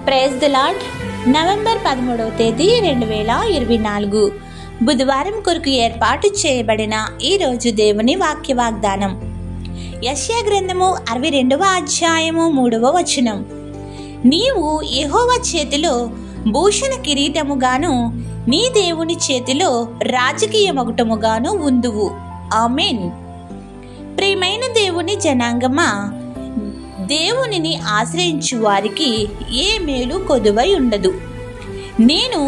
Praise the lord. November 13వ తేదీ 2024 బుధవారం కొరకు ఏర్పాటు చేయబడిన ఈరోజు దేవుని వాక్య వాగ్దానం. యెషయా గ్రంథము 62వ అధ్యాయము 3వ వచనం. నీవు యెహోవా చేతిలో భూషణ కిరీటముగాను నీ దేవుని చేతిలో రాజకీయ మగుటముగాను ఉందువు. ఆమేన్. ప్రియమైన దేవుని జనాంగమా, దేవునిని ఆశ్రయించు వారికి ఏ మేలు కొదువై ఉండదు. నేను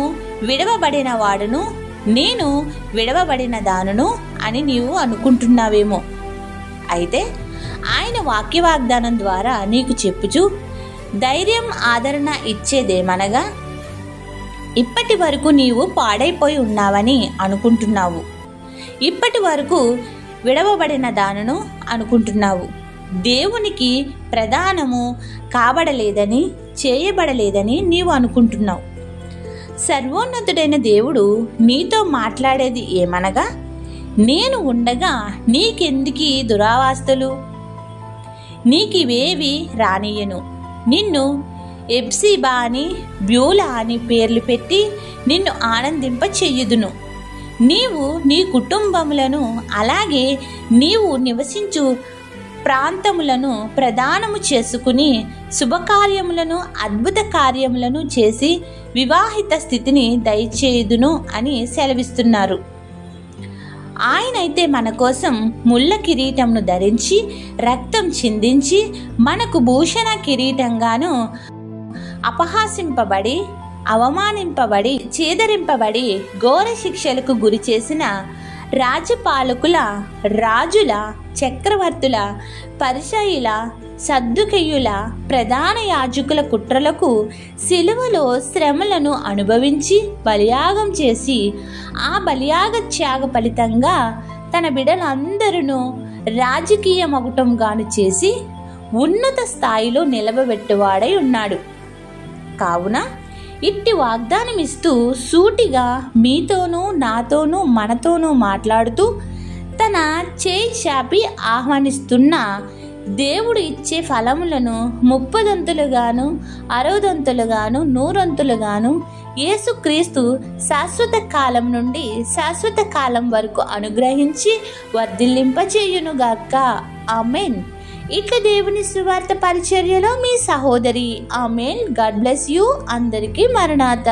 విడవబడిన వాడును, నేను విడవబడిన దానును అని నీవు అనుకుంటున్నావేమో. అయితే ఆయన వాక్య వాగ్దానం ద్వారా నీకు చెప్పుచు ధైర్యం ఆదరణ ఇచ్చేదేమనగా, ఇప్పటి వరకు నీవు పాడైపోయి ఉన్నావని అనుకుంటున్నావు, ఇప్పటి వరకు విడవబడిన దానును అనుకుంటున్నావు, దేవునికి ప్రదానము కాబడలేదని చేయబడలేదని నీవు అనుకుంటున్నావు. సర్వోన్నతుడైన దేవుడు నీతో మాట్లాడేది ఏమనగా, నేను ఉండగా నీకెందుకీ దురావస్థలు, నీకివేవి రానియను, నిన్ను ఎబ్సిబా అని బ్యూలా అని పేర్లు పెట్టి నిన్ను ఆనందింప చెయ్యుదును. నీవు నీ కుటుంబములను అలాగే నీవు నివసించు ప్రాంతములను ప్రదానము చేసుకుని శుభకార్యములను అద్భుత కార్యములను చేసి వివాహిత స్థితిని దయచేయుదును అని సెలవిస్తున్నారు. ఆయనైతే మన కోసం ముళ్ళ కిరీటంను ధరించి రక్తం చిందించి మనకు భూషణ కిరీటంగాను అపహాసింపబడి అవమానింపబడి చేదరింపబడి ఘోర శిక్షలకు గురి చేసిన రాజపాలకుల రాజుల చక్రవర్తుల పరిసయ్యుల సద్దుకయ్యుల ప్రధాన యాజకుల కుట్రలకు సిలువలో శ్రమలను అనుభవించి బలియాగం చేసి ఆ బలియాగ త్యాగ ఫలితంగా తన బిడ్డలందరూ రాజకీయ మగుటంగాను చేసి ఉన్నత స్థాయిలో నిలబెట్టువాడై ఉన్నాడు. కావున ఇట్టి వాగ్దానం ఇస్తూ సూటిగా మీతోనూ నాతోనూ మనతోనూ మాట్లాడుతూ తన చేయి చాపి ఆహ్వానిస్తున్న దేవుడు ఇచ్చే ఫలములను 30దంతులుగాను 60దంతులుగాను 100దంతులుగాను యేసుక్రీస్తు శాశ్వత కాలం నుండి శాశ్వత కాలం వరకు అనుగ్రహించి వర్ధిల్లింపచేయునుగాక. ఆమేన్. ఇట్లా దేవుని సువార్త పరిచర్యలో మీ సహోదరి. ఆమేన్. God bless you. అందరికీ మరణాత.